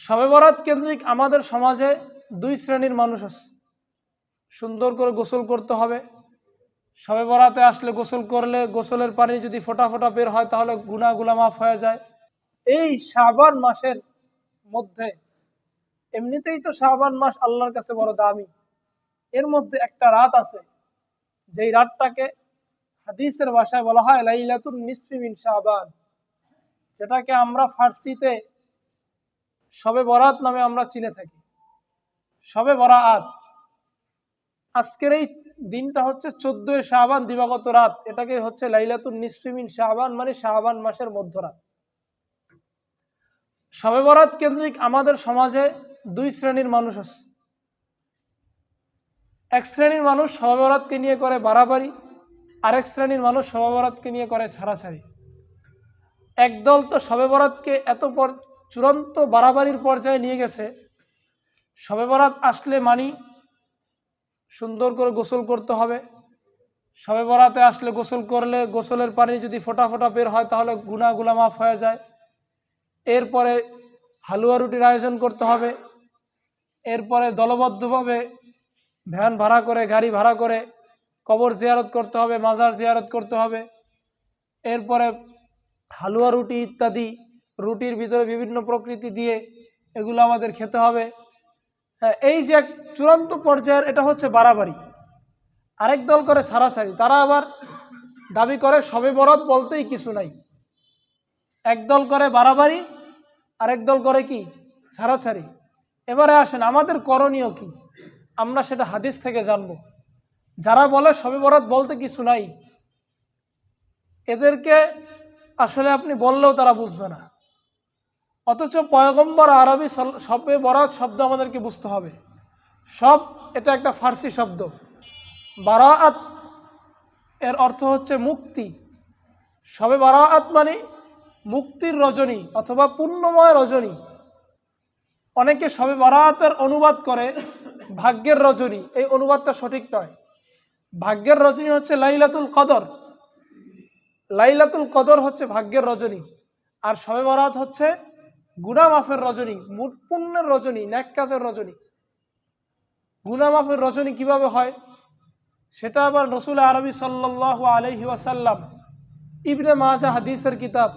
শবে বরাত কেন্দ্রিক আমাদের সমাজে দুই শ্রেণীর মানুষ আছে। সুন্দর করে গোসল করতে হবে। শবে বরাতে আসলে গোসল করলে গোসলের পানি যদি ফোঁটা ফোঁটা বের হয় তাহলে গুনাহগুলো মাফ হয়ে যায়। এই শাবান মাসের মধ্যে এমনিতেই তো শাবান মাস আল্লাহর কাছে বড় দামি। এর মধ্যে একটা রাত আছে যেই রাতটাকে হাদিসের ভাষায় বলা হয় লাইলাতুন নিসফি মিন শাবান, যেটাকে আমরা ফার্সিতে শবে বরাত নামে আমরা চিনে থাকি। শবে বরাত আজকের এই দিনটা হচ্ছে 14 শাবান দিবাগত রাত, এটাকে হচ্ছে লাইলাতুন নিসফি মিন শাবান, মানে শাবান মাসের মধ্যরাত। শবে বরাত কেন্দ্রিক আমাদের সমাজে দুই শ্রেণীর মানুষ আছে। এক শ্রেণীর মানুষ শবে বরাতকে নিয়ে করে বাড়াবাড়ি, আরেক শ্রেণীর মানুষ শবে বরাতকে নিয়ে করে ছাড়াছাড়ি। একদল তো শবে বরাতকে এত চূড়ান্ত বাড়াবাড়ির পর্যায়ে নিয়ে গেছে, শবে বরাত আসলে মানি সুন্দর করে গোসল করতে হবে। শবে বরাতে আসলে গোসল করলে গোসলের পানি যদি ফোঁটা ফোঁটা বের হয় তাহলে গুনাহগুলো মাফ হয়ে যায়। এরপরে হালুয়া রুটির আয়োজন করতে হবে। এরপরে দলবদ্ধভাবে ভ্যান ভাড়া করে, গাড়ি ভাড়া করে কবর জিয়ারত করতে হবে, মাজার জিয়ারত করতে হবে। এরপরে হালুয়া রুটি ইত্যাদি রুটির ভিতরে বিভিন্ন প্রকৃতি দিয়ে এগুলো আমাদের খেতে হবে। হ্যাঁ, এই যে এক চূড়ান্ত পর্যায়ের, এটা হচ্ছে বাড়াবাড়ি। আরেক দল করে ছাড়াছাড়ি, তারা আবার দাবি করে শবে বরাত বলতেই কিছু নাই। একদল করে বাড়াবাড়ি, আরেক দল করে কি ছাড়াছাড়ি। এবারে আসেন আমাদের করণীয় কি, আমরা সেটা হাদিস থেকে জানব। যারা বলে শবে বরাত বলতে কিছু নাই, এদেরকে আসলে আপনি বললেও তারা বুঝবে না। অথচ পয়গম্বর আরবি শবে বরাত শব্দ আমাদেরকে বুঝতে হবে। সব এটা একটা ফার্সি শব্দ। বারাআত এর অর্থ হচ্ছে মুক্তি। শবে বারাআত মানে মুক্তির রজনী অথবা পুণ্যময় রজনী। অনেকে শবে বারাআতের অনুবাদ করে ভাগ্যের রজনী, এই অনুবাদটা সঠিক নয়। ভাগ্যের রজনী হচ্ছে লাইলাতুল কদর। লাইলাতুল কদর হচ্ছে ভাগ্যের রজনী, আর শবে বরাত হচ্ছে গুনাহ মাফের রজনী, পুণ্যের রজনী, নেক কাজের রজনী। গুনাহ মাফের রজনী কিভাবে হয় সেটা আবার রাসূল আরবি সাল্লাল্লাহু আলাইহি ওয়াসাল্লাম ইবনে মাজাহ হাদিসের কিতাব